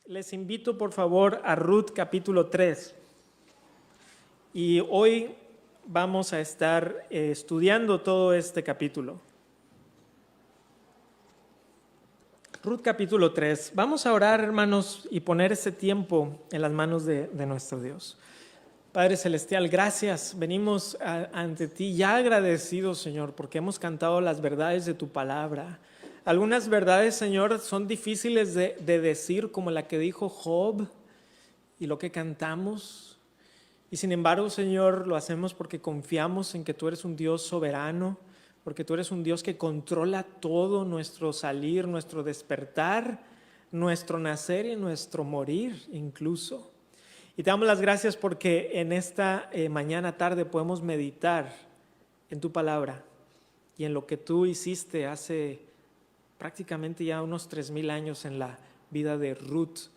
Les invito por favor a Ruth capítulo 3 y hoy vamos a estar estudiando todo este capítulo. Ruth capítulo 3. Vamos a orar, hermanos, y poner ese tiempo en las manos de nuestro Dios. Padre Celestial, gracias. Venimos ante ti ya agradecidos, Señor, porque hemos cantado las verdades de tu palabra. Algunas verdades, Señor, son difíciles de decir, como la que dijo Job y lo que cantamos. Y sin embargo, Señor, lo hacemos porque confiamos en que tú eres un Dios soberano, porque tú eres un Dios que controla todo, nuestro salir, nuestro despertar, nuestro nacer y nuestro morir incluso. Y te damos las gracias porque en esta mañana tarde podemos meditar en tu palabra y en lo que tú hiciste hace prácticamente ya unos 3000 años en la vida de Ruth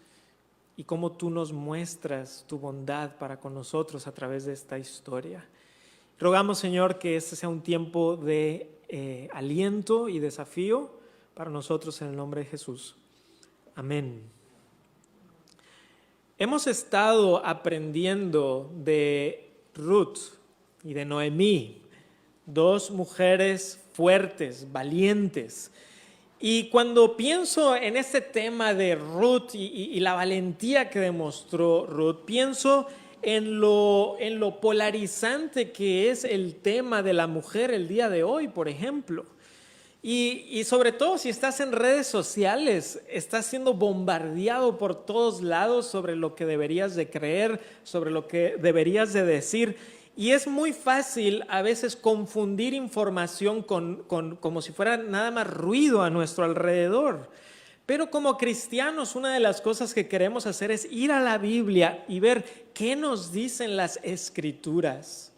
y cómo tú nos muestras tu bondad para con nosotros a través de esta historia. Rogamos, Señor, que este sea un tiempo de aliento y desafío para nosotros en el nombre de Jesús. Amén. Hemos estado aprendiendo de Ruth y de Noemí, dos mujeres fuertes, valientes. Y cuando pienso en este tema de Ruth y la valentía que demostró Ruth, pienso en lo polarizante que es el tema de la mujer el día de hoy, por ejemplo. Y sobre todo si estás en redes sociales, estás siendo bombardeado por todos lados sobre lo que deberías de creer, sobre lo que deberías de decir. Y es muy fácil a veces confundir información como si fuera nada más ruido a nuestro alrededor. Pero como cristianos, una de las cosas que queremos hacer es ir a la Biblia y ver qué nos dicen las Escrituras.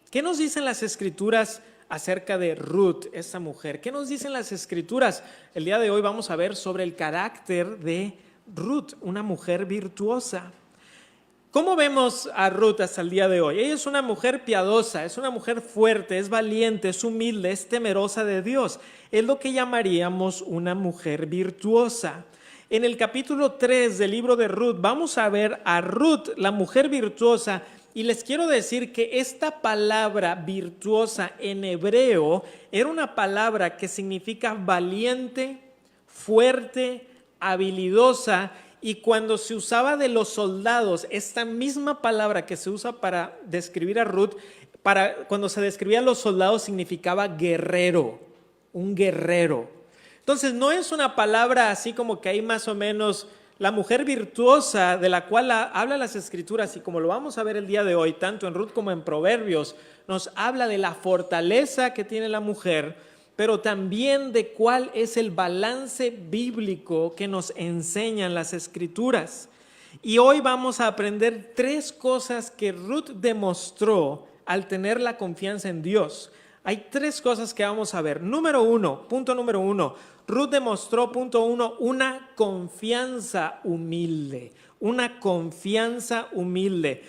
¿Qué nos dicen las Escrituras acerca de Ruth, esa mujer? ¿Qué nos dicen las Escrituras? El día de hoy vamos a ver sobre el carácter de Ruth, una mujer virtuosa. ¿Cómo vemos a Ruth hasta el día de hoy? Ella es una mujer piadosa, es una mujer fuerte, es valiente, es humilde, es temerosa de Dios. Es lo que llamaríamos una mujer virtuosa. En el capítulo 3 del libro de Ruth vamos a ver a Ruth, la mujer virtuosa, y les quiero decir que esta palabra virtuosa en hebreo era una palabra que significa valiente, fuerte, habilidosa. Y cuando se usaba de los soldados, esta misma palabra que se usa para describir a Ruth, cuando se describía a los soldados significaba guerrero, un guerrero. Entonces no es una palabra así como que hay más o menos la mujer virtuosa de la cual habla las Escrituras, y como lo vamos a ver el día de hoy, tanto en Ruth como en Proverbios, nos habla de la fortaleza que tiene la mujer, pero también de cuál es el balance bíblico que nos enseñan las Escrituras. Y hoy vamos a aprender 3 cosas que Ruth demostró al tener la confianza en Dios. Hay 3 cosas que vamos a ver. Punto número 1, Ruth demostró, punto 1, una confianza humilde. Una confianza humilde.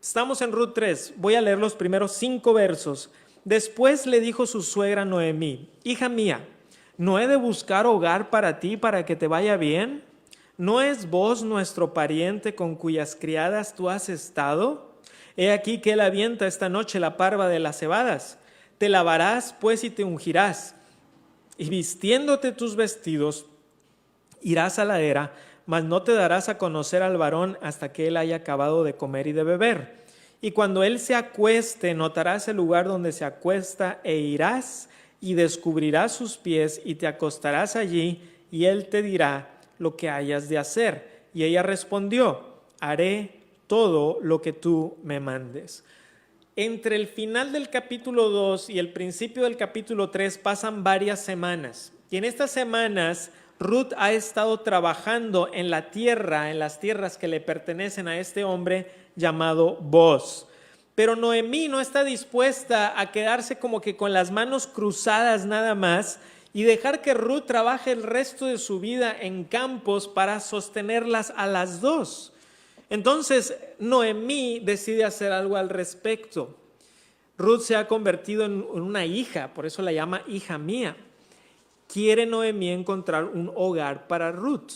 Estamos en Ruth 3, voy a leer los primeros 5 versos. Después le dijo su suegra Noemí: hija mía, ¿no he de buscar hogar para ti para que te vaya bien? ¿No es vos nuestro pariente con cuyas criadas tú has estado? He aquí que él avienta esta noche la parva de las cebadas. Te lavarás pues y te ungirás, y vistiéndote tus vestidos irás a la era, mas no te darás a conocer al varón hasta que él haya acabado de comer y de beber. Y cuando él se acueste, notarás el lugar donde se acuesta e irás y descubrirás sus pies y te acostarás allí y él te dirá lo que hayas de hacer. Y ella respondió: haré todo lo que tú me mandes. Entre el final del capítulo 2 y el principio del capítulo 3 pasan varias semanas. Y en estas semanas Ruth ha estado trabajando en la tierra, en las tierras que le pertenecen a este hombre llamado Boaz. Pero Noemí no está dispuesta a quedarse como que con las manos cruzadas nada más y dejar que Ruth trabaje el resto de su vida en campos para sostenerlas a las dos. Entonces Noemí decide hacer algo al respecto. Ruth se ha convertido en una hija, por eso la llama hija mía. Quiere Noemí encontrar un hogar para Ruth,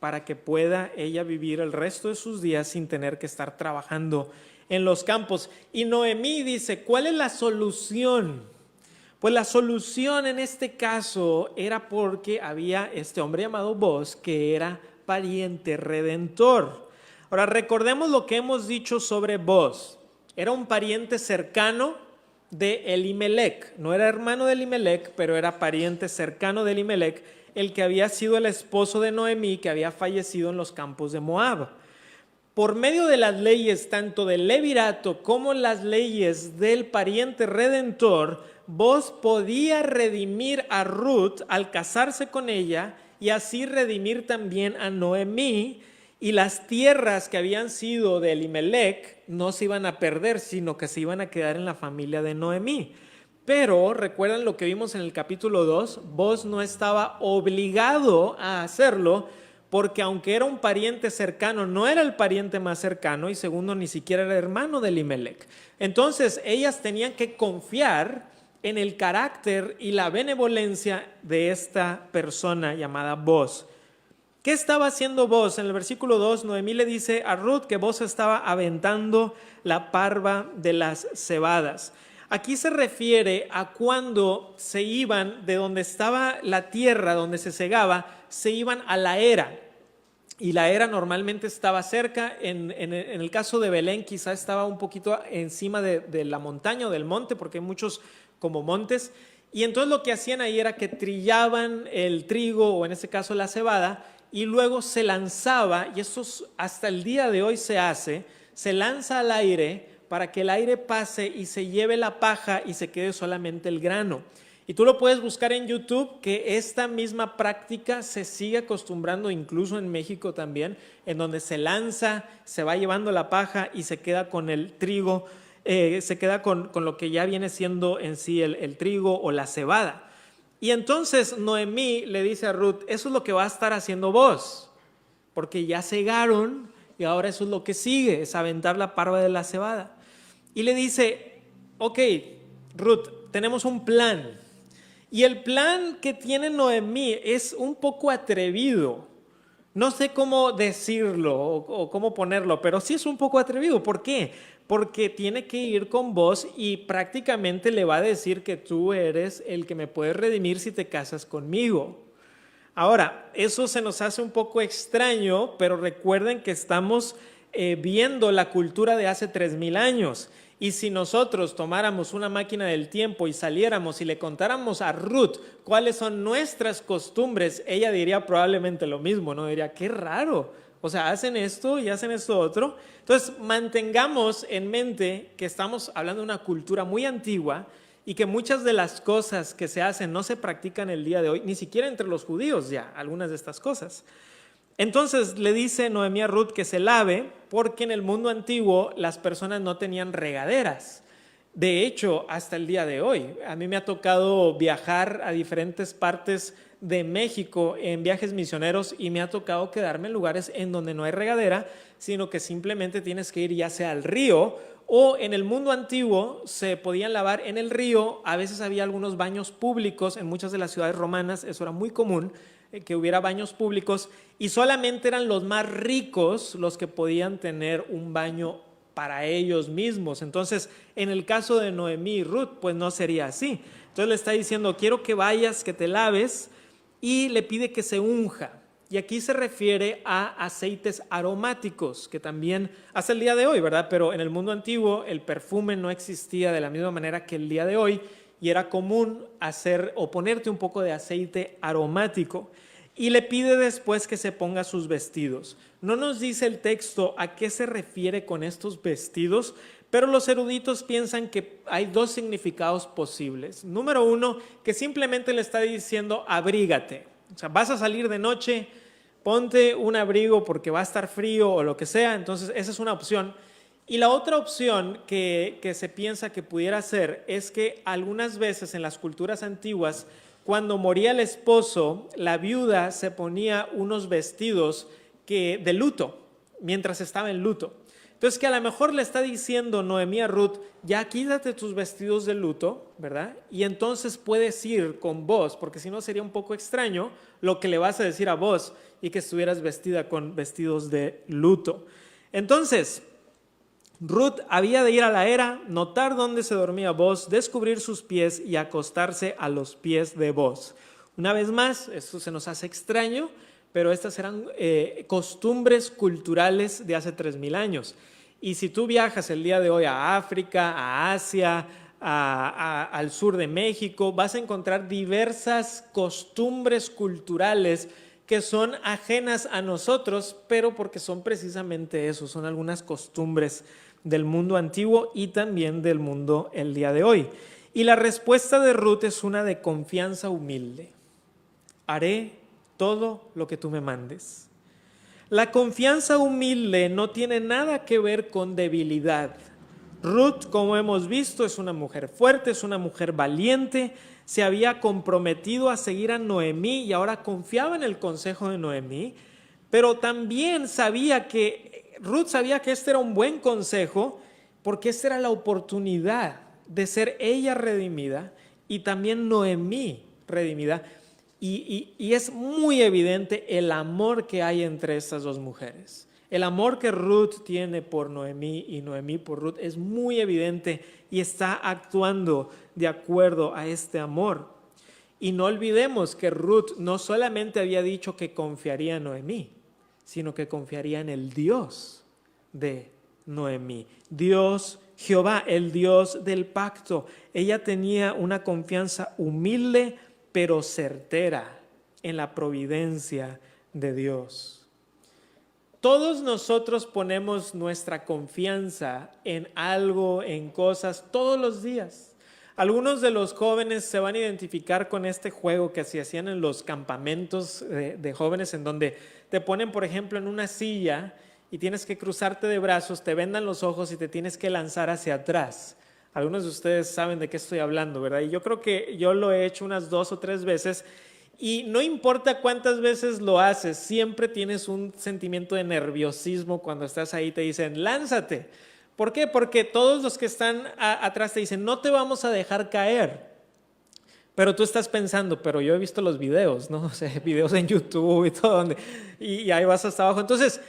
para que pueda ella vivir el resto de sus días sin tener que estar trabajando en los campos. Y Noemí dice, ¿cuál es la solución? Pues la solución en este caso era porque había este hombre llamado Boaz que era pariente redentor. Ahora recordemos lo que hemos dicho sobre Boaz. Era un pariente cercano de Elimelec. No era hermano de Elimelec, pero era pariente cercano de Elimelec, el que había sido el esposo de Noemí, que había fallecido en los campos de Moab. Por medio de las leyes tanto del levirato como las leyes del pariente redentor, Boaz podía redimir a Ruth al casarse con ella y así redimir también a Noemí, y las tierras que habían sido de Elimelec no se iban a perder, sino que se iban a quedar en la familia de Noemí. Pero recuerdan lo que vimos en el capítulo 2, Boaz no estaba obligado a hacerlo, porque aunque era un pariente cercano, no era el pariente más cercano, y segundo, ni siquiera era hermano de Elimelec. Entonces ellas tenían que confiar en el carácter y la benevolencia de esta persona llamada Boaz. ¿Qué estaba haciendo Boaz? En el versículo 2, Noemí le dice a Ruth que Boaz estaba aventando la parva de las cebadas. Aquí se refiere a cuando se iban de donde estaba la tierra, donde se segaba, se iban a la era. Y la era normalmente estaba cerca, en el caso de Belén quizá estaba un poquito encima de la montaña o del monte, porque hay muchos como montes. Y entonces lo que hacían ahí era que trillaban el trigo, o en este caso la cebada, y luego se lanzaba, y esto hasta el día de hoy se hace, se lanza al aire para que el aire pase y se lleve la paja y se quede solamente el grano. Y tú lo puedes buscar en YouTube, que esta misma práctica se sigue acostumbrando incluso en México también, en donde se lanza, se va llevando la paja y se queda con el trigo, se queda con lo que ya viene siendo en sí el trigo o la cebada. Y entonces Noemí le dice a Ruth, eso es lo que va a estar haciendo Boaz, porque ya cegaron y ahora eso es lo que sigue, es aventar la parva de la cebada. Y le dice, ok, Ruth, tenemos un plan. Y el plan que tiene Noemí es un poco atrevido. No sé cómo decirlo o cómo ponerlo, pero sí es un poco atrevido. ¿Por qué? Porque tiene que ir con Boaz y prácticamente le va a decir que tú eres el que me puedes redimir si te casas conmigo. Ahora, eso se nos hace un poco extraño, pero recuerden que estamos viendo la cultura de hace 3000 años. Y si nosotros tomáramos una máquina del tiempo y saliéramos y le contáramos a Ruth cuáles son nuestras costumbres, ella diría probablemente lo mismo, ¿no? Diría, qué raro, o sea, hacen esto y hacen esto otro. Entonces, mantengamos en mente que estamos hablando de una cultura muy antigua y que muchas de las cosas que se hacen no se practican el día de hoy, ni siquiera entre los judíos ya, algunas de estas cosas. Entonces le dice Noemí a Ruth que se lave, porque en el mundo antiguo las personas no tenían regaderas. De hecho, hasta el día de hoy, a mí me ha tocado viajar a diferentes partes de México en viajes misioneros y me ha tocado quedarme en lugares en donde no hay regadera, sino que simplemente tienes que ir ya sea al río, o en el mundo antiguo se podían lavar en el río. A veces había algunos baños públicos en muchas de las ciudades romanas, eso era muy común, que hubiera baños públicos, y solamente eran los más ricos los que podían tener un baño para ellos mismos. Entonces, en el caso de Noemí y Ruth, pues no sería así. Entonces le está diciendo, quiero que vayas, que te laves, y le pide que se unja. Y aquí se refiere a aceites aromáticos, que también hasta el día de hoy, ¿verdad? Pero en el mundo antiguo el perfume no existía de la misma manera que el día de hoy, y era común hacer o ponerte un poco de aceite aromático. Y le pide después que se ponga sus vestidos. No nos dice el texto a qué se refiere con estos vestidos, pero los eruditos piensan que hay dos significados posibles. Número uno, que simplemente le está diciendo abrígate. O sea, vas a salir de noche, ponte un abrigo porque va a estar frío o lo que sea. Entonces esa es una opción. Y la otra opción que se piensa que pudiera ser es que algunas veces en las culturas antiguas, cuando moría el esposo, la viuda se ponía unos vestidos de luto, mientras estaba en luto. Entonces, que a lo mejor le está diciendo Noemí a Ruth, ya quítate tus vestidos de luto, ¿verdad? Y entonces puedes ir con vos, porque si no sería un poco extraño lo que le vas a decir a vos y que estuvieras vestida con vestidos de luto. Entonces, Ruth había de ir a la era, notar dónde se dormía Booz, descubrir sus pies y acostarse a los pies de Booz. Una vez más, esto se nos hace extraño, pero estas eran costumbres culturales de hace 3000 años. Y si tú viajas el día de hoy a África, a Asia, al sur de México, vas a encontrar diversas costumbres culturales que son ajenas a nosotros, pero porque son precisamente eso, son algunas costumbres del mundo antiguo y también del mundo el día de hoy. Y la respuesta de Ruth es una de confianza humilde. Haré todo lo que tú me mandes. La confianza humilde no tiene nada que ver con debilidad. Ruth, como hemos visto, es una mujer fuerte, es una mujer valiente, se había comprometido a seguir a Noemí y ahora confiaba en el consejo de Noemí, pero también Ruth sabía que este era un buen consejo porque esta era la oportunidad de ser ella redimida y también Noemí redimida. Y es muy evidente el amor que hay entre estas dos mujeres. El amor que Ruth tiene por Noemí y Noemí por Ruth es muy evidente y está actuando de acuerdo a este amor. Y no olvidemos que Ruth no solamente había dicho que confiaría en Noemí, sino que confiaría en el Dios de Noemí. Dios Jehová, el Dios del pacto. Ella tenía una confianza humilde, pero certera en la providencia de Dios. Todos nosotros ponemos nuestra confianza en algo, en cosas, todos los días. Algunos de los jóvenes se van a identificar con este juego que se hacían en los campamentos de jóvenes, en donde te ponen, por ejemplo, en una silla y tienes que cruzarte de brazos, te vendan los ojos y te tienes que lanzar hacia atrás. Algunos de ustedes saben de qué estoy hablando, ¿verdad? Y yo creo que yo lo he hecho unas 2 o 3 veces y no importa cuántas veces lo haces, siempre tienes un sentimiento de nerviosismo cuando estás ahí, te dicen, lánzate. ¿Por qué? Porque todos los que están atrás te dicen, no te vamos a dejar caer. Pero tú estás pensando, pero yo he visto los videos, ¿no? O sea, videos en YouTube y todo, y ahí vas hasta abajo. Entonces,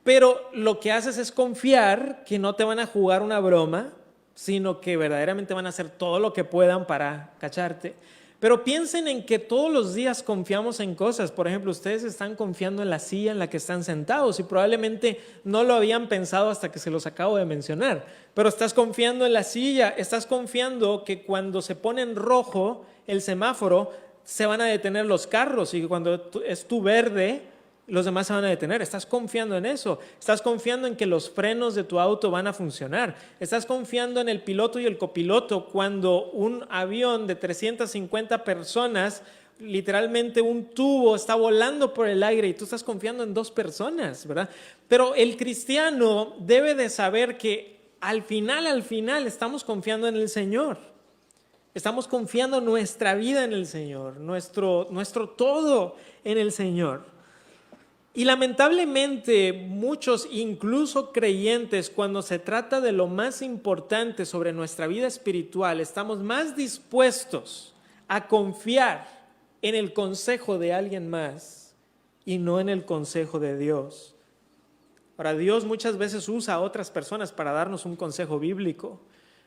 pero lo que haces es confiar que no te van a jugar una broma, sino que verdaderamente van a hacer todo lo que puedan para cacharte. Pero piensen en que todos los días confiamos en cosas. Por ejemplo, ustedes están confiando en la silla en la que están sentados y probablemente no lo habían pensado hasta que se los acabo de mencionar. Pero estás confiando en la silla, estás confiando que cuando se pone en rojo el semáforo se van a detener los carros y que cuando es tu verde los demás se van a detener. Estás confiando en eso. Estás confiando en que los frenos de tu auto van a funcionar. Estás confiando en el piloto y el copiloto cuando un avión de 350 personas, literalmente un tubo está volando por el aire y tú estás confiando en 2 personas, ¿verdad? Pero el cristiano debe de saber que al final estamos confiando en el Señor. Estamos confiando nuestra vida en el Señor, nuestro todo en el Señor. Y lamentablemente muchos, incluso creyentes, cuando se trata de lo más importante sobre nuestra vida espiritual, estamos más dispuestos a confiar en el consejo de alguien más y no en el consejo de Dios. Ahora, Dios muchas veces usa a otras personas para darnos un consejo bíblico,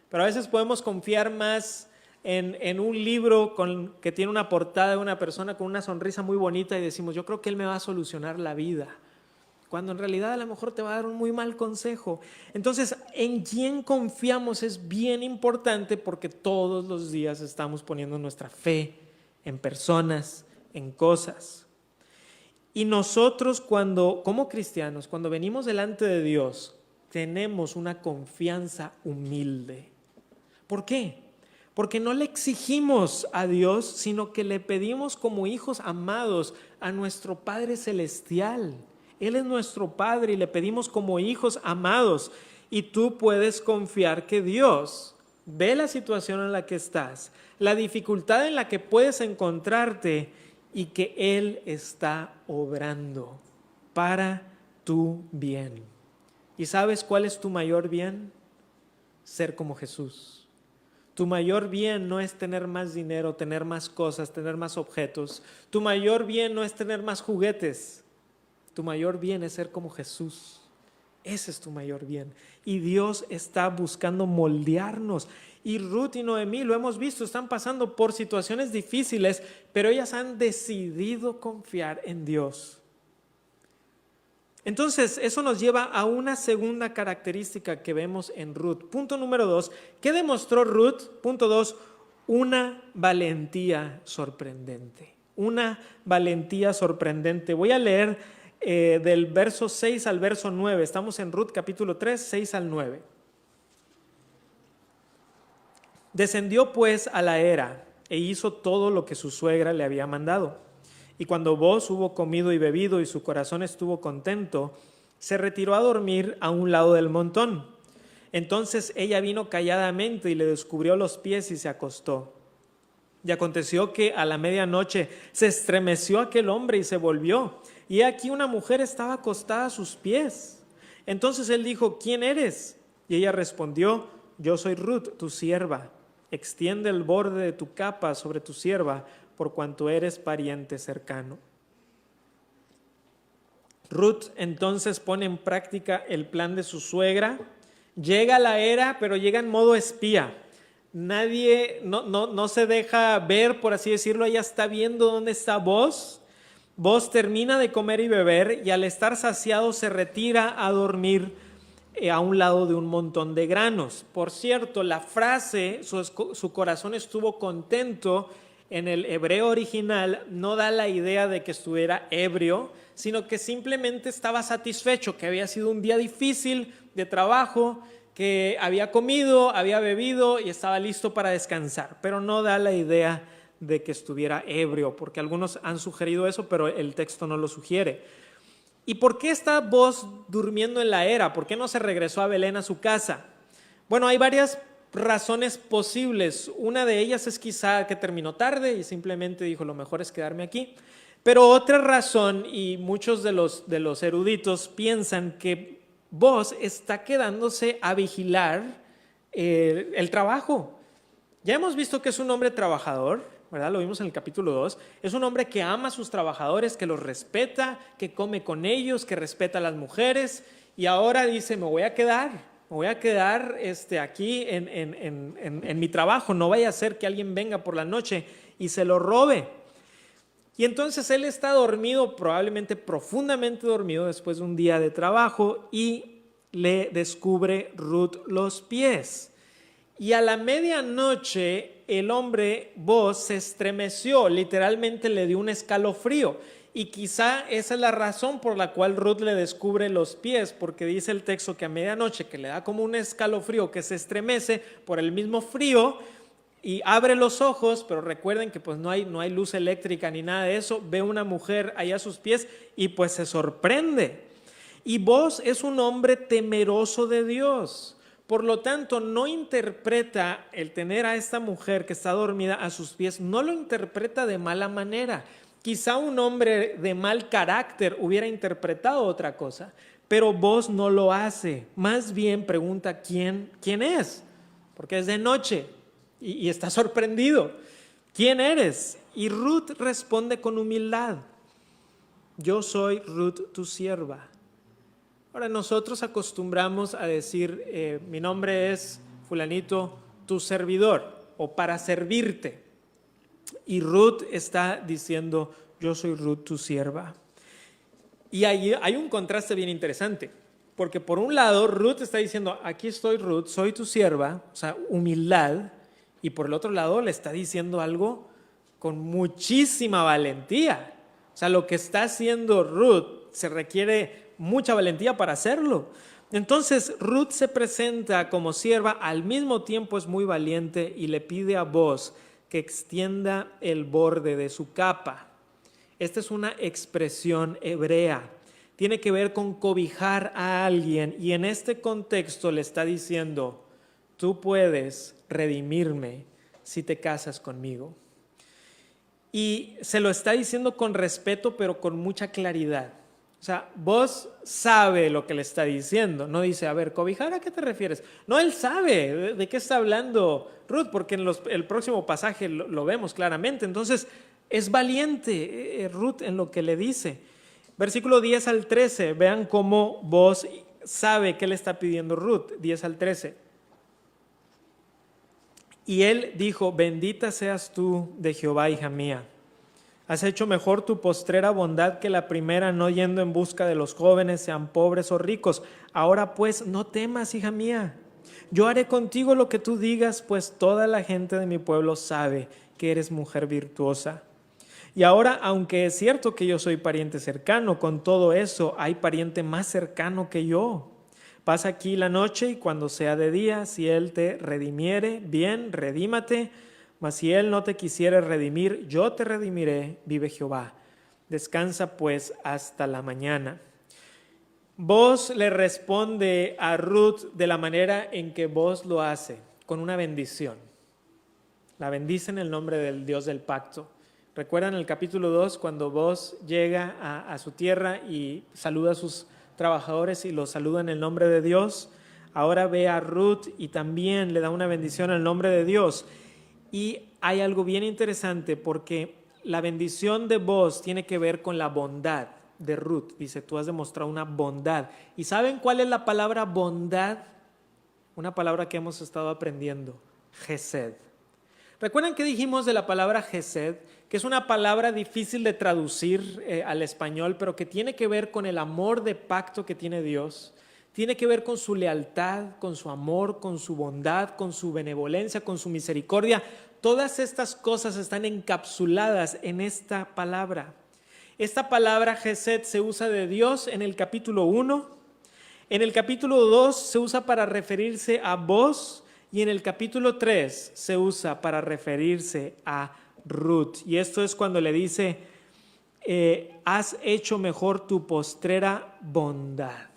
pero a veces podemos confiar más en un libro que tiene una portada de una persona con una sonrisa muy bonita y decimos, yo creo que él me va a solucionar la vida, cuando en realidad a lo mejor te va a dar un muy mal consejo. Entonces, en quién confiamos es bien importante porque todos los días estamos poniendo nuestra fe en personas, en cosas. Y nosotros como cristianos, cuando venimos delante de Dios, tenemos una confianza humilde. ¿Por qué? Porque no le exigimos a Dios, sino que le pedimos como hijos amados a nuestro Padre Celestial. Él es nuestro Padre y le pedimos como hijos amados. Y tú puedes confiar que Dios ve la situación en la que estás, la dificultad en la que puedes encontrarte y que Él está obrando para tu bien. ¿Y sabes cuál es tu mayor bien? Ser como Jesús. Tu mayor bien no es tener más dinero, tener más cosas, tener más objetos. Tu mayor bien no es tener más juguetes. Tu mayor bien es ser como Jesús. Ese es tu mayor bien. Y Dios está buscando moldearnos. Y Ruth y Noemí, lo hemos visto, están pasando por situaciones difíciles, pero ellas han decidido confiar en Dios. Entonces, eso nos lleva a una segunda característica que vemos en Ruth. Punto número 2. ¿Qué demostró Ruth? Punto 2. Una valentía sorprendente. Una valentía sorprendente. Voy a leer del verso 6 al verso 9. Estamos en Ruth capítulo 3, 6 al 9. Descendió pues a la era e hizo todo lo que su suegra le había mandado. Y cuando Booz hubo comido y bebido y su corazón estuvo contento, se retiró a dormir a un lado del montón. Entonces ella vino calladamente y le descubrió los pies y se acostó. Y aconteció que a la medianoche se estremeció aquel hombre y se volvió. Y aquí una mujer estaba acostada a sus pies. Entonces él dijo, ¿quién eres? Y ella respondió, yo soy Ruth, tu sierva. Extiende el borde de tu capa sobre tu sierva, por cuanto eres pariente cercano. Ruth entonces pone en práctica el plan de su suegra. Llega a la era, pero llega en modo espía. Nadie, no se deja ver, por así decirlo. Ella está viendo dónde está Booz. Booz termina de comer y beber y al estar saciado se retira a dormir a un lado de un montón de granos. Por cierto, la frase, su corazón estuvo contento, en el hebreo original no da la idea de que estuviera ebrio, sino que simplemente estaba satisfecho, que había sido un día difícil de trabajo, que había comido, había bebido y estaba listo para descansar, pero no da la idea de que estuviera ebrio, porque algunos han sugerido eso, pero el texto no lo sugiere. ¿Y por qué está Booz durmiendo en la era? ¿Por qué no se regresó a Belén a su casa? Bueno, hay varias razones posibles. Una de ellas es quizá que terminó tarde y simplemente dijo, lo mejor es quedarme aquí. Pero otra razón, y muchos de los eruditos piensan que Booz está quedándose a vigilar el trabajo. Ya hemos visto que es un hombre trabajador, ¿verdad? Lo vimos en el capítulo 2. Es un hombre que ama a sus trabajadores, que los respeta, que come con ellos, que respeta a las mujeres. Y ahora dice, me voy a quedar aquí en mi trabajo. No vaya a ser que alguien venga por la noche y se lo robe. Y entonces él está dormido, probablemente profundamente dormido después de un día de trabajo, y le descubre Ruth los pies. Y a la medianoche el hombre Booz se estremeció, literalmente le dio un escalofrío. Y quizá esa es la razón por la cual Ruth le descubre los pies, porque dice el texto que a medianoche que le da como un escalofrío, que se estremece por el mismo frío y abre los ojos, pero recuerden que pues no hay luz eléctrica ni nada de eso, ve una mujer ahí a sus pies y pues se sorprende. Y Booz es un hombre temeroso de Dios. Por lo tanto, no interpreta el tener a esta mujer que está dormida a sus pies, no lo interpreta de mala manera. Quizá un hombre de mal carácter hubiera interpretado otra cosa, pero Booz no lo hace. Más bien pregunta quién es, porque es de noche y está sorprendido. ¿Quién eres? Y Ruth responde con humildad. Yo soy Ruth, tu sierva. Ahora nosotros acostumbramos a decir, mi nombre es fulanito, tu servidor, o para servirte. Y Ruth está diciendo, yo soy Ruth, tu sierva. Y ahí hay un contraste bien interesante, porque por un lado Ruth está diciendo, aquí estoy Ruth, soy tu sierva, o sea, humildad, y por el otro lado le está diciendo algo con muchísima valentía. O sea, lo que está haciendo Ruth se requiere mucha valentía para hacerlo. Entonces Ruth se presenta como sierva, al mismo tiempo es muy valiente y le pide a Booz que extienda el borde de su capa. Esta es una expresión hebrea, tiene que ver con cobijar a alguien, y en este contexto le está diciendo, tú puedes redimirme si te casas conmigo. Y se lo está diciendo con respeto, pero con mucha claridad. O sea, Boaz sabe lo que le está diciendo. No dice, a ver, cobijar, ¿a qué te refieres? No, él sabe de qué está hablando Ruth, porque en el próximo pasaje lo vemos claramente. Entonces, es valiente Ruth en lo que le dice. Versículo 10 al 13, vean cómo Boaz sabe qué le está pidiendo Ruth, 10 al 13. Y él dijo, bendita seas tú de Jehová, hija mía. Has hecho mejor tu postrera bondad que la primera, no yendo en busca de los jóvenes, sean pobres o ricos. Ahora pues, no temas, hija mía. Yo haré contigo lo que tú digas, pues toda la gente de mi pueblo sabe que eres mujer virtuosa. Y ahora, aunque es cierto que yo soy pariente cercano, con todo eso hay pariente más cercano que yo. Pasa aquí la noche y cuando sea de día, si él te redimiere, bien, redímate. Mas si él no te quisiere redimir, yo te redimiré, vive Jehová. Descansa pues hasta la mañana. Boaz le responde a Ruth de la manera en que Boaz lo hace, con una bendición. La bendice en el nombre del Dios del pacto. ¿Recuerdan el capítulo 2 cuando Boaz llega a su tierra y saluda a sus trabajadores y los saluda en el nombre de Dios? Ahora ve a Ruth y también le da una bendición en el nombre de Dios. Y hay algo bien interesante porque la bendición de Boaz tiene que ver con la bondad de Ruth. Dice, tú has demostrado una bondad. ¿Y saben cuál es la palabra bondad? Una palabra que hemos estado aprendiendo, Gesed. ¿Recuerdan que dijimos de la palabra Gesed? Que es una palabra difícil de traducir al español, pero que tiene que ver con el amor de pacto que tiene Dios. Tiene que ver con su lealtad, con su amor, con su bondad, con su benevolencia, con su misericordia. Todas estas cosas están encapsuladas en esta palabra. Esta palabra Gesed se usa de Dios en el capítulo 1. En el capítulo 2 se usa para referirse a Boaz y en el capítulo 3 se usa para referirse a Ruth. Y esto es cuando le dice, has hecho mejor tu postrera bondad.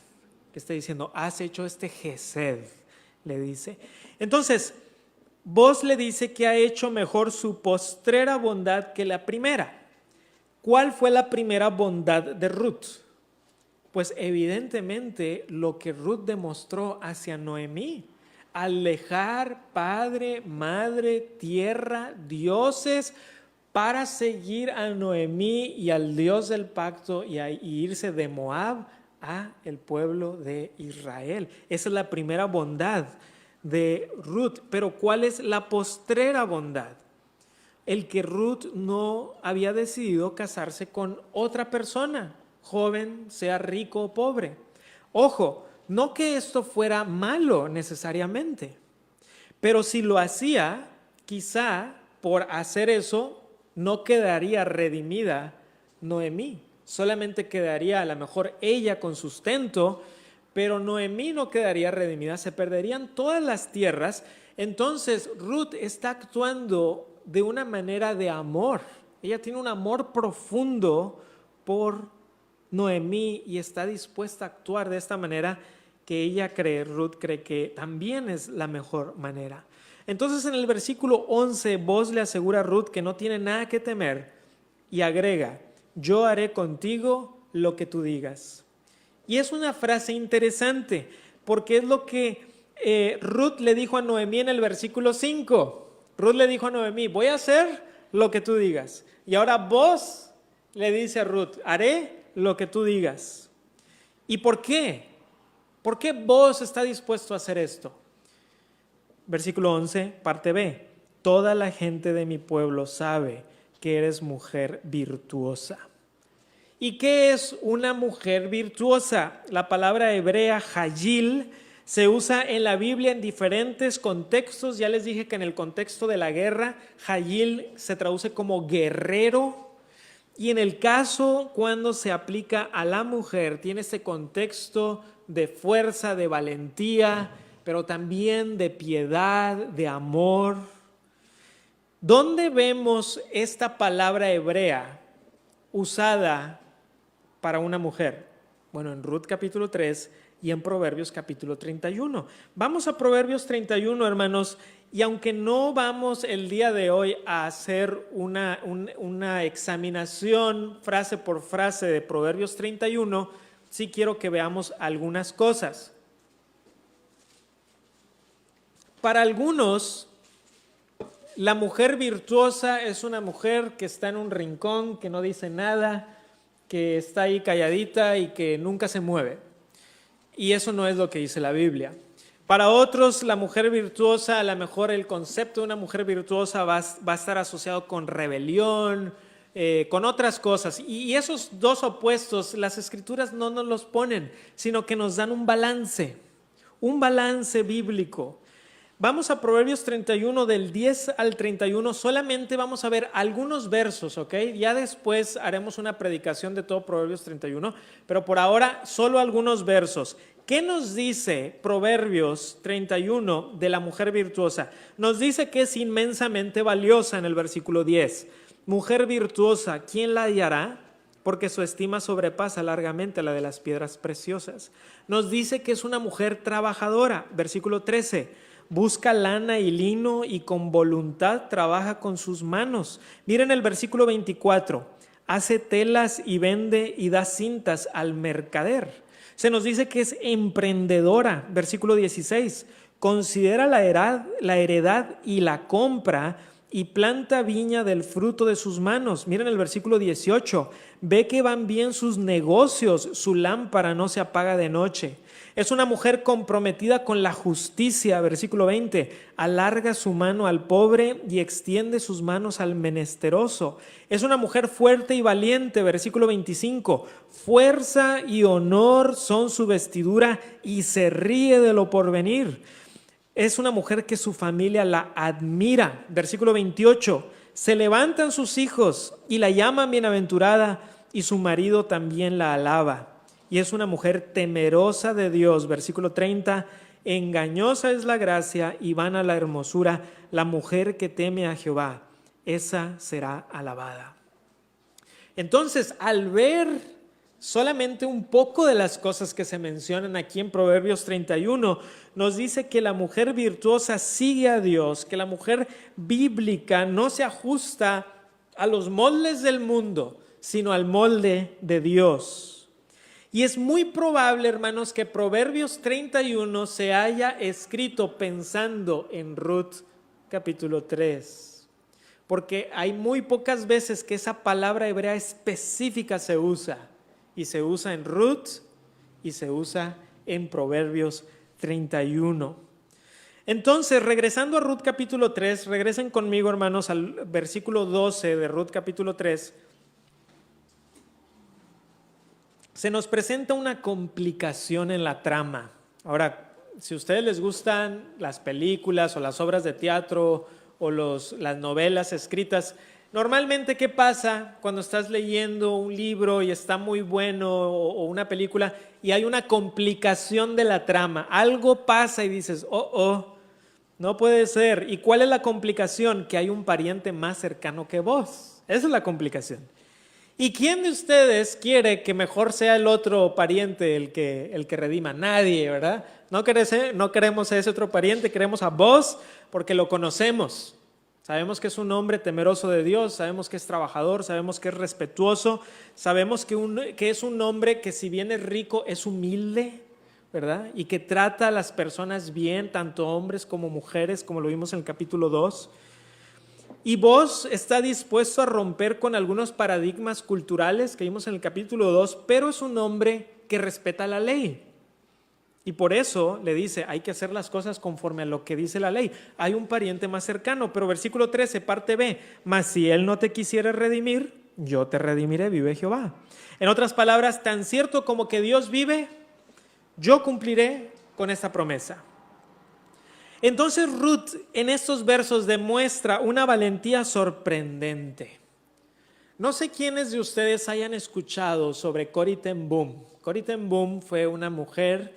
¿Qué está diciendo? Has hecho este Gesed, le dice. Entonces, Boaz le dice que ha hecho mejor su postrera bondad que la primera. ¿Cuál fue la primera bondad de Ruth? Pues evidentemente lo que Ruth demostró hacia Noemí, al dejar padre, madre, tierra, dioses, para seguir a Noemí y al Dios del pacto y irse de Moab a el pueblo de Israel. Esa es la primera bondad de Ruth. Pero ¿cuál es la postrera bondad? El que Ruth no había decidido casarse con otra persona, joven, sea rico o pobre. Ojo, no que esto fuera malo necesariamente, pero si lo hacía, quizá por hacer eso no quedaría redimida Noemí. Solamente quedaría a lo mejor ella con sustento, pero Noemí no quedaría redimida, se perderían todas las tierras. Entonces Ruth está actuando de una manera de amor. Ella tiene un amor profundo por Noemí y está dispuesta a actuar de esta manera que ella cree, Ruth cree que también es la mejor manera. Entonces en el versículo 11, Boaz le asegura a Ruth que no tiene nada que temer y agrega, yo haré contigo lo que tú digas. Y es una frase interesante porque es lo que Ruth le dijo a Noemí en el versículo 5. Ruth le dijo a Noemí, voy a hacer lo que tú digas. Y ahora Boaz le dice a Ruth, haré lo que tú digas. ¿Y por qué? ¿Por qué Boaz está dispuesto a hacer esto? Versículo 11, parte B. Toda la gente de mi pueblo sabe que eres mujer virtuosa. ¿Y qué es una mujer virtuosa? La palabra hebrea hayil se usa en la Biblia en diferentes contextos. Ya les dije que en el contexto de la guerra, hayil se traduce como guerrero. Y en el caso cuando se aplica a la mujer, tiene ese contexto de fuerza, de valentía, pero también de piedad, de amor. ¿Dónde vemos esta palabra hebrea usada para una mujer? Bueno, en Ruth capítulo 3 y en Proverbios capítulo 31. Vamos a Proverbios 31, hermanos, Y aunque no vamos el día de hoy a hacer una examinación frase por frase de Proverbios 31, sí quiero que veamos algunas cosas. Para algunos, la mujer virtuosa es una mujer que está en un rincón, que no dice nada, que está ahí calladita y que nunca se mueve. Y eso no es lo que dice la Biblia. Para otros, la mujer virtuosa, a lo mejor el concepto de una mujer virtuosa va a estar asociado con rebelión, con otras cosas. Y esos dos opuestos, las Escrituras no nos los ponen, sino que nos dan un balance bíblico. Vamos a Proverbios 31, del 10 al 31, solamente vamos a ver algunos versos, ¿ok? Ya después haremos una predicación de todo Proverbios 31, pero por ahora solo algunos versos. ¿Qué nos dice Proverbios 31 de la mujer virtuosa? Nos dice que es inmensamente valiosa en el versículo 10. Mujer virtuosa, ¿quién la hallará? Porque su estima sobrepasa largamente la de las piedras preciosas. Nos dice que es una mujer trabajadora, versículo 13. Busca lana y lino y con voluntad trabaja con sus manos. Miren el versículo 24. Hace telas y vende y da cintas al mercader. Se nos dice que es emprendedora, versículo 16. Considera la heredad y la compra y planta viña del fruto de sus manos. Miren el versículo 18. Ve que van bien sus negocios, su lámpara no se apaga de noche. Es una mujer comprometida con la justicia, versículo 20. Alarga su mano al pobre y extiende sus manos al menesteroso. Es una mujer fuerte y valiente, versículo 25. Fuerza y honor son su vestidura y se ríe de lo porvenir. Es una mujer que su familia la admira, versículo 28. Se levantan sus hijos y la llaman bienaventurada y su marido también la alaba. Y es una mujer temerosa de Dios, versículo 30, engañosa es la gracia y vana la hermosura, la mujer que teme a Jehová, esa será alabada. Entonces, al ver solamente un poco de las cosas que se mencionan aquí en Proverbios 31, nos dice que la mujer virtuosa sigue a Dios, que la mujer bíblica no se ajusta a los moldes del mundo, sino al molde de Dios. Y es muy probable, hermanos, que Proverbios 31 se haya escrito pensando en Ruth capítulo 3, porque hay muy pocas veces que esa palabra hebrea específica se usa, y se usa en Ruth y se usa en Proverbios 31. Entonces, regresando a Ruth capítulo 3, regresen conmigo, hermanos, al versículo 12 de Ruth capítulo 3. Se nos presenta una complicación en la trama. Ahora, si a ustedes les gustan las películas o las obras de teatro o las novelas escritas, normalmente, ¿qué pasa cuando estás leyendo un libro y está muy bueno o una película y hay una complicación de la trama? Algo pasa y dices, no puede ser. ¿Y cuál es la complicación? Que hay un pariente más cercano que vos. Esa es la complicación. ¿Y quién de ustedes quiere que mejor sea el otro pariente el que redima? Nadie, ¿verdad? No queremos a ese otro pariente, queremos a vos porque lo conocemos. Sabemos que es un hombre temeroso de Dios, sabemos que es trabajador, sabemos que es respetuoso, sabemos que es un hombre que si bien es rico, es humilde, ¿verdad? Y que trata a las personas bien, tanto hombres como mujeres, como lo vimos en el capítulo 2. Y vos está dispuesto a romper con algunos paradigmas culturales que vimos en el capítulo 2, pero es un hombre que respeta la ley. Y por eso le dice, hay que hacer las cosas conforme a lo que dice la ley. Hay un pariente más cercano, pero versículo 13, parte B, mas si él no te quisiere redimir, yo te redimiré, vive Jehová. En otras palabras, tan cierto como que Dios vive, yo cumpliré con esta promesa. Entonces Ruth en estos versos demuestra una valentía sorprendente. No sé quiénes de ustedes hayan escuchado sobre Corrie ten Boom. Corrie ten Boom fue una mujer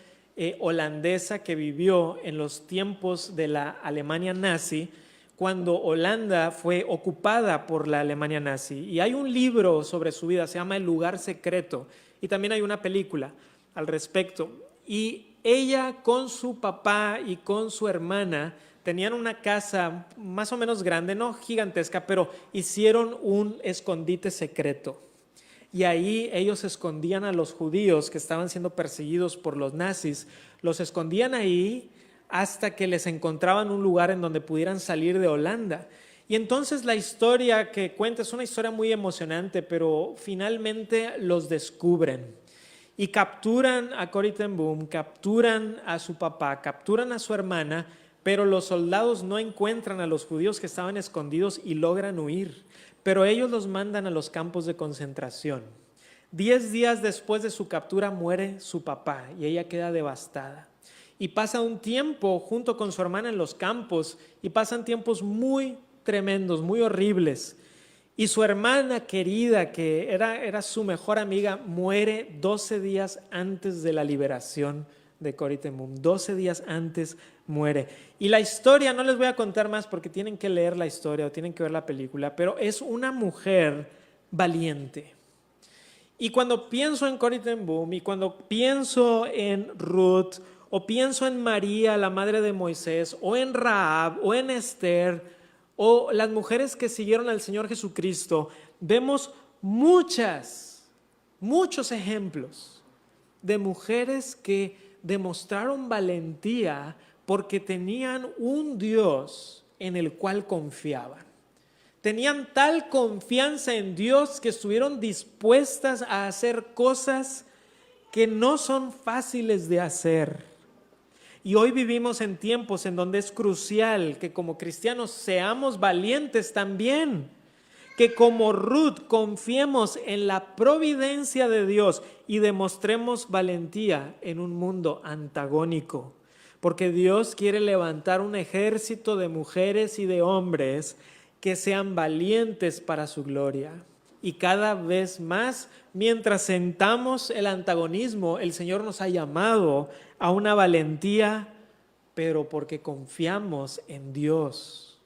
holandesa que vivió en los tiempos de la Alemania nazi, cuando Holanda fue ocupada por la Alemania nazi. Y hay un libro sobre su vida, se llama El lugar secreto, y también hay una película al respecto. Y ella con su papá y con su hermana tenían una casa más o menos grande, no gigantesca, pero hicieron un escondite secreto. Y ahí ellos escondían a los judíos que estaban siendo perseguidos por los nazis, los escondían ahí hasta que les encontraban un lugar en donde pudieran salir de Holanda. Y entonces la historia que cuenta es una historia muy emocionante, pero finalmente los descubren y capturan a Corrie ten Boom, capturan a su papá, capturan a su hermana, pero los soldados no encuentran a los judíos que estaban escondidos y logran huir. Pero ellos los mandan a los campos de concentración. 10 días después de su captura muere su papá y ella queda devastada. Y pasa un tiempo junto con su hermana en los campos y pasan tiempos muy tremendos, muy horribles. Y su hermana querida, que era su mejor amiga, muere 12 días antes de la liberación de Corrie ten Boom. 12 días antes muere. Y la historia, no les voy a contar más porque tienen que leer la historia o tienen que ver la película, pero es una mujer valiente. Y cuando pienso en Corrie ten Boom y cuando pienso en Ruth o pienso en María, la madre de Moisés, o en Rahab o en Esther o las mujeres que siguieron al Señor Jesucristo, vemos muchos ejemplos de mujeres que demostraron valentía porque tenían un Dios en el cual confiaban. Tenían tal confianza en Dios que estuvieron dispuestas a hacer cosas que no son fáciles de hacer. Y hoy vivimos en tiempos en donde es crucial que como cristianos seamos valientes también, que como Ruth confiemos en la providencia de Dios y demostremos valentía en un mundo antagónico, porque Dios quiere levantar un ejército de mujeres y de hombres que sean valientes para su gloria. Y cada vez más, mientras sentamos el antagonismo, el Señor nos ha llamado a una valentía, pero porque confiamos en Dios.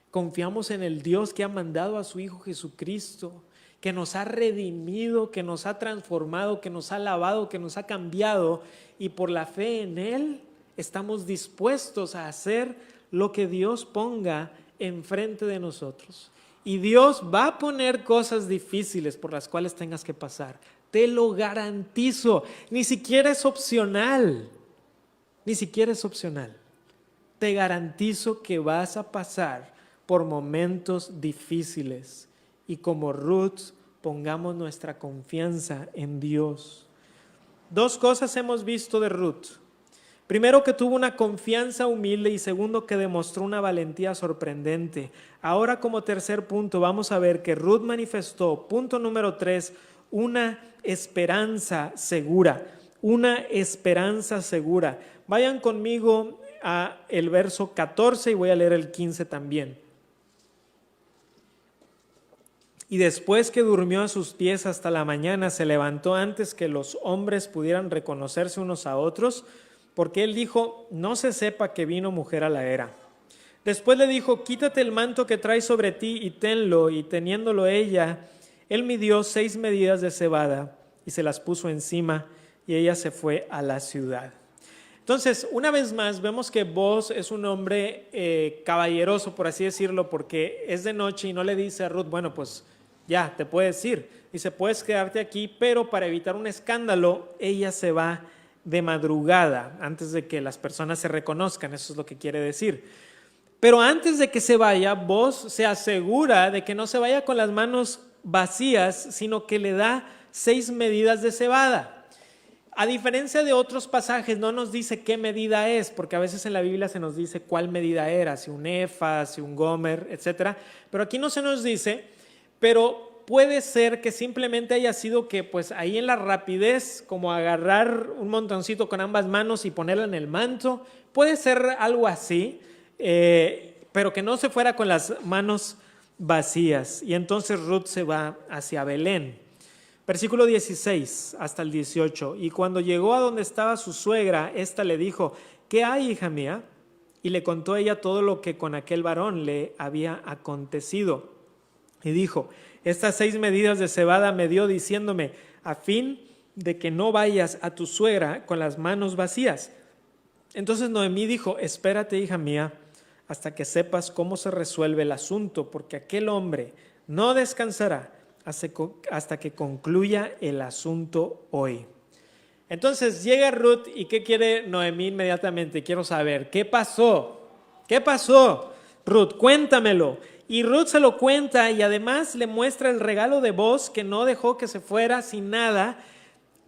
Confiamos en el Dios que ha mandado a su Hijo Jesucristo, que nos ha redimido, que nos ha transformado, que nos ha lavado, que nos ha cambiado, y por la fe en Él estamos dispuestos a hacer lo que Dios ponga enfrente de nosotros. Y Dios va a poner cosas difíciles por las cuales tengas que pasar. Te lo garantizo. Ni siquiera es opcional. Ni siquiera es opcional. Te garantizo que vas a pasar por momentos difíciles. Y como Ruth, pongamos nuestra confianza en Dios. 2 cosas hemos visto de Ruth. Primero, que tuvo una confianza humilde, y segundo, que demostró una valentía sorprendente. Ahora, como tercer punto, vamos a ver que Ruth manifestó, punto número 3, una esperanza segura. Una esperanza segura. Vayan conmigo a el verso 14 y voy a leer el 15 también. Y después que durmió a sus pies hasta la mañana, se levantó antes que los hombres pudieran reconocerse unos a otros, porque él dijo: no se sepa que vino mujer a la era. Después le dijo: quítate el manto que traes sobre ti y tenlo. Y teniéndolo ella, él midió 6 medidas de cebada y se las puso encima, y ella se fue a la ciudad. Entonces, una vez más, vemos que Boaz es un hombre caballeroso, por así decirlo, porque es de noche y no le dice a Ruth: bueno, pues ya, te puedes ir. Dice: puedes quedarte aquí, pero para evitar un escándalo, ella se va de madrugada, antes de que las personas se reconozcan. Eso es lo que quiere decir. Pero antes de que se vaya, Boaz se asegura de que no se vaya con las manos vacías, sino que le da 6 medidas de cebada. A diferencia de otros pasajes, no nos dice qué medida es, porque a veces en la Biblia se nos dice cuál medida era, si un efa, si un gomer, etc. Pero aquí no se nos dice, pero puede ser que simplemente haya sido que pues ahí en la rapidez, como agarrar un montoncito con ambas manos y ponerlo en el manto, puede ser algo así, pero que no se fuera con las manos vacías. Y entonces Ruth se va hacia Belén. Versículo 16 hasta el 18. Y cuando llegó a donde estaba su suegra, ésta le dijo: ¿qué hay, hija mía? Y le contó ella todo lo que con aquel varón le había acontecido. Y dijo: estas 6 medidas de cebada me dio diciéndome, a fin de que no vayas a tu suegra con las manos vacías. Entonces Noemí dijo: espérate, hija mía, hasta que sepas cómo se resuelve el asunto, porque aquel hombre no descansará hasta que concluya el asunto hoy. Entonces llega Ruth y ¿qué quiere Noemí inmediatamente? Quiero saber, ¿qué pasó? ¿Qué pasó? Ruth, cuéntamelo. Y Ruth se lo cuenta y además le muestra el regalo de Boaz que no dejó que se fuera sin nada.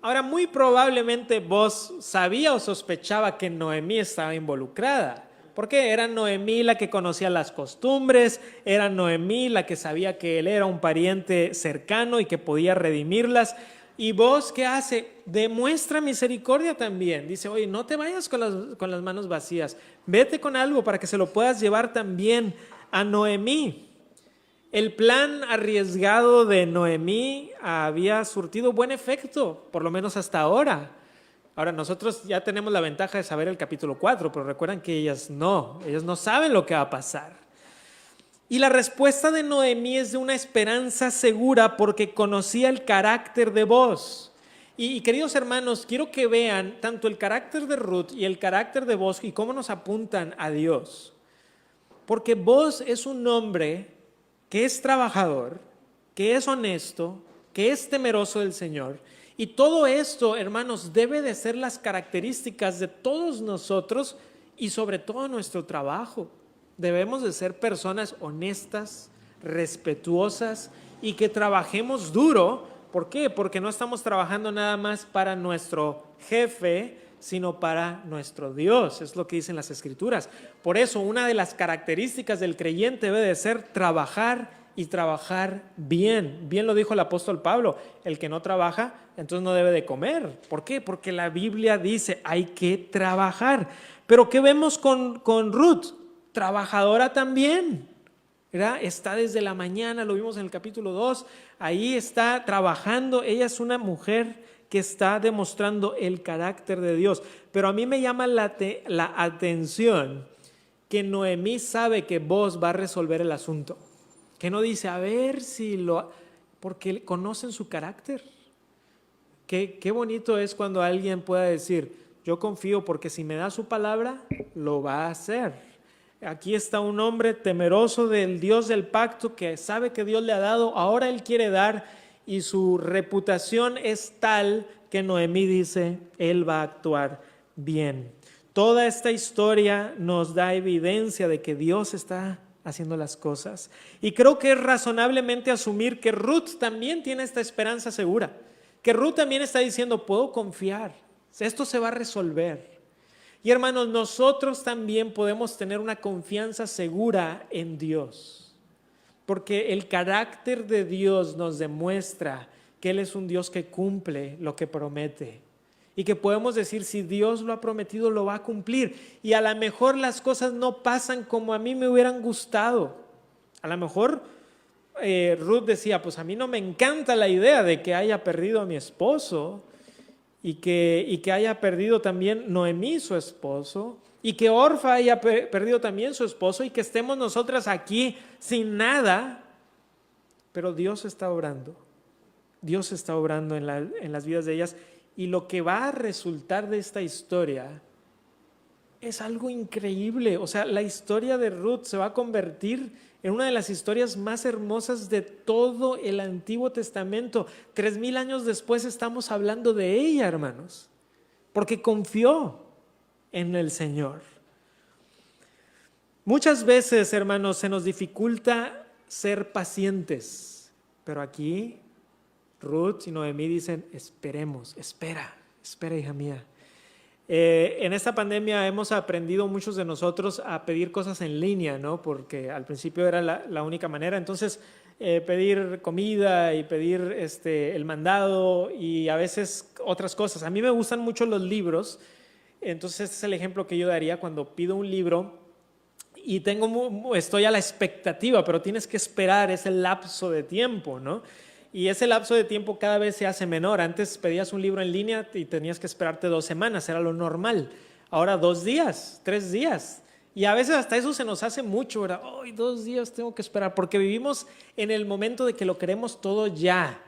Ahora, muy probablemente Boaz sabía o sospechaba que Noemí estaba involucrada. Porque era Noemí la que conocía las costumbres, era Noemí la que sabía que él era un pariente cercano y que podía redimirlas. Y Boaz, ¿qué hace? Demuestra misericordia también. Dice, oye, no te vayas con las manos vacías. Vete con algo para que se lo puedas llevar también a Noemí. El plan arriesgado de Noemí había surtido buen efecto, por lo menos hasta ahora. Ahora, nosotros ya tenemos la ventaja de saber el capítulo 4, pero recuerdan que ellas no saben lo que va a pasar. Y la respuesta de Noemí es de una esperanza segura porque conocía el carácter de Boaz. Y queridos hermanos, quiero que vean tanto el carácter de Ruth y el carácter de Boaz y cómo nos apuntan a Dios. Porque Boaz es un hombre que es trabajador, que es honesto, que es temeroso del Señor. Y todo esto, hermanos, debe de ser las características de todos nosotros y sobre todo nuestro trabajo. Debemos de ser personas honestas, respetuosas y que trabajemos duro. ¿Por qué? Porque no estamos trabajando nada más para nuestro jefe, sino para nuestro Dios. Es lo que dicen las Escrituras. Por eso, una de las características del creyente debe de ser trabajar y trabajar bien. Bien lo dijo el apóstol Pablo, el que no trabaja, entonces no debe de comer. ¿Por qué? Porque la Biblia dice, hay que trabajar. Pero ¿qué vemos con Ruth? Trabajadora también, ¿verdad? Está desde la mañana, lo vimos en el capítulo 2, ahí está trabajando. Ella es una mujer que está demostrando el carácter de Dios. Pero a mí me llama la atención que Noemí sabe que Boaz va a resolver el asunto. Que no dice, a ver si lo... porque conocen su carácter. Qué bonito es cuando alguien pueda decir, yo confío porque si me da su palabra, lo va a hacer. Aquí está un hombre temeroso del Dios del pacto que sabe que Dios le ha dado, ahora él quiere dar y su reputación es tal que Noemí dice, él va a actuar bien. Toda esta historia nos da evidencia de que Dios está haciendo las cosas. Y creo que es razonablemente asumir que Ruth también tiene esta esperanza segura, que Ruth también está diciendo, puedo confiar, esto se va a resolver. Y hermanos, nosotros también podemos tener una confianza segura en Dios, porque el carácter de Dios nos demuestra que Él es un Dios que cumple lo que promete. Y que podemos decir, si Dios lo ha prometido, lo va a cumplir. Y a lo mejor las cosas no pasan como a mí me hubieran gustado. A lo mejor Ruth decía, pues a mí no me encanta la idea de que haya perdido a mi esposo y que haya perdido también Noemí su esposo y que Orfa haya perdido también su esposo y que estemos nosotras aquí sin nada. Pero Dios está obrando. Dios está obrando en las vidas de ellas. Y lo que va a resultar de esta historia es algo increíble. O sea, la historia de Ruth se va a convertir en una de las historias más hermosas de todo el Antiguo Testamento. 3000 años después estamos hablando de ella, hermanos, porque confió en el Señor. Muchas veces, hermanos, se nos dificulta ser pacientes, pero aquí Ruth y Noemí dicen, esperemos, espera, hija mía. En esta pandemia hemos aprendido muchos de nosotros a pedir cosas en línea, ¿no? Porque al principio era la única manera. Entonces, pedir comida y pedir el mandado y a veces otras cosas. A mí me gustan mucho los libros, entonces este es el ejemplo que yo daría cuando pido un libro y estoy a la expectativa, pero tienes que esperar ese lapso de tiempo, ¿no? Y ese lapso de tiempo cada vez se hace menor. Antes pedías un libro en línea y tenías que esperarte 2 semanas, era lo normal. Ahora 2 días, 3 días. Y a veces hasta eso se nos hace mucho, ¿verdad? Hoy 2 días tengo que esperar, porque vivimos en el momento de que lo queremos todo ya.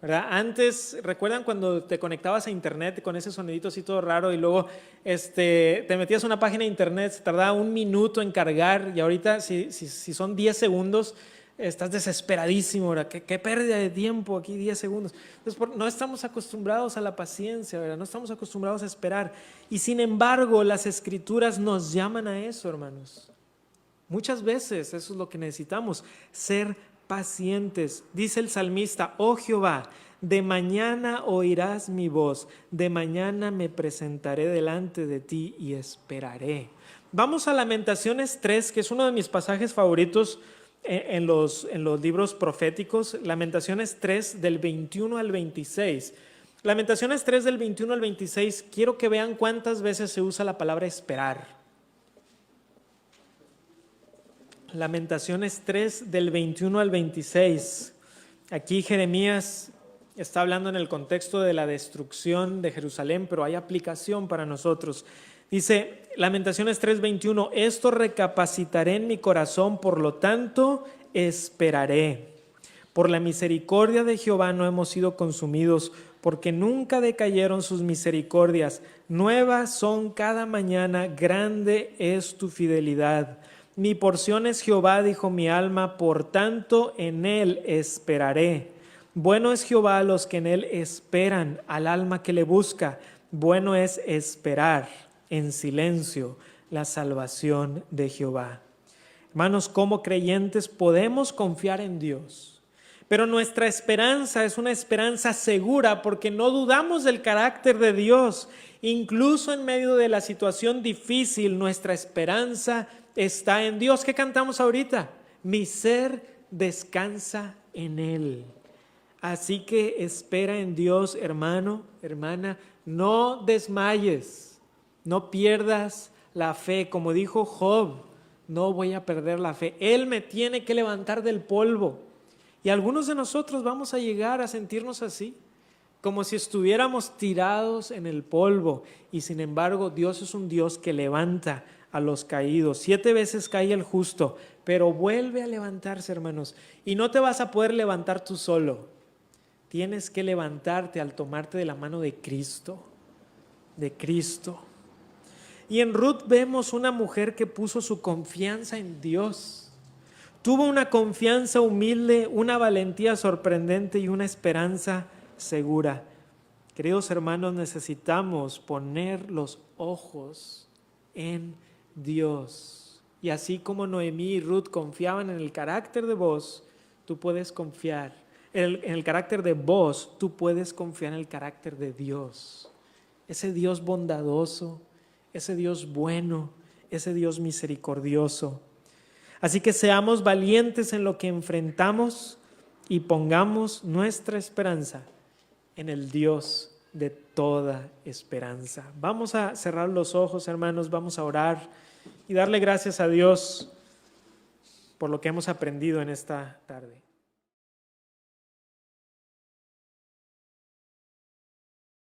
¿verdad? Antes, ¿recuerdan cuando te conectabas a internet con ese sonidito así todo raro y luego te metías a una página de internet, se tardaba 1 minuto en cargar y ahorita si son 10 segundos, estás desesperadísimo, ¿verdad? ¿Qué pérdida de tiempo aquí, 10 segundos? Entonces, no estamos acostumbrados a la paciencia, ¿verdad? No estamos acostumbrados a esperar. Y sin embargo, las Escrituras nos llaman a eso, hermanos. Muchas veces eso es lo que necesitamos, ser pacientes. Dice el salmista: oh Jehová, de mañana oirás mi voz, de mañana me presentaré delante de ti y esperaré. Vamos a Lamentaciones 3, que es uno de mis pasajes favoritos en los libros proféticos. Lamentaciones 3 del 21 al 26. Lamentaciones 3 del 21 al 26, quiero que vean cuántas veces se usa la palabra esperar. Lamentaciones 3 del 21 al 26. Aquí Jeremías está hablando en el contexto de la destrucción de Jerusalén, pero hay aplicación para nosotros. Dice Lamentaciones 3:21, esto recapacitaré en mi corazón, por lo tanto esperaré. Por la misericordia de Jehová no hemos sido consumidos, porque nunca decayeron sus misericordias. Nuevas son cada mañana, grande es tu fidelidad. Mi porción es Jehová, dijo mi alma, por tanto en él esperaré. Bueno es Jehová a los que en él esperan, al alma que le busca. Bueno es esperar en silencio la salvación de Jehová. Hermanos, como creyentes podemos confiar en Dios, pero nuestra esperanza es una esperanza segura porque no dudamos del carácter de Dios. Incluso en medio de la situación difícil, nuestra esperanza está en Dios. ¿Qué cantamos ahorita? Mi ser descansa en Él. Así que espera en Dios, hermano, hermana, no desmayes, no pierdas la fe. Como dijo Job, no voy a perder la fe. Él me tiene que levantar del polvo. Y algunos de nosotros vamos a llegar a sentirnos así, como si estuviéramos tirados en el polvo. Y sin embargo, Dios es un Dios que levanta a los caídos. 7 veces cae el justo, pero vuelve a levantarse, hermanos. Y no te vas a poder levantar tú solo. Tienes que levantarte al tomarte de la mano de Cristo. De Cristo. Y en Ruth vemos una mujer que puso su confianza en Dios. Tuvo una confianza humilde, una valentía sorprendente y una esperanza segura. Queridos hermanos, necesitamos poner los ojos en Dios. Y así como Noemí y Ruth confiaban en el carácter de Boaz, tú puedes confiar. En el carácter de Boaz, tú puedes confiar en el carácter de Dios. Ese Dios bondadoso, ese Dios bueno, ese Dios misericordioso. Así que seamos valientes en lo que enfrentamos y pongamos nuestra esperanza en el Dios de toda esperanza. Vamos a cerrar los ojos, hermanos, vamos a orar y darle gracias a Dios por lo que hemos aprendido en esta tarde.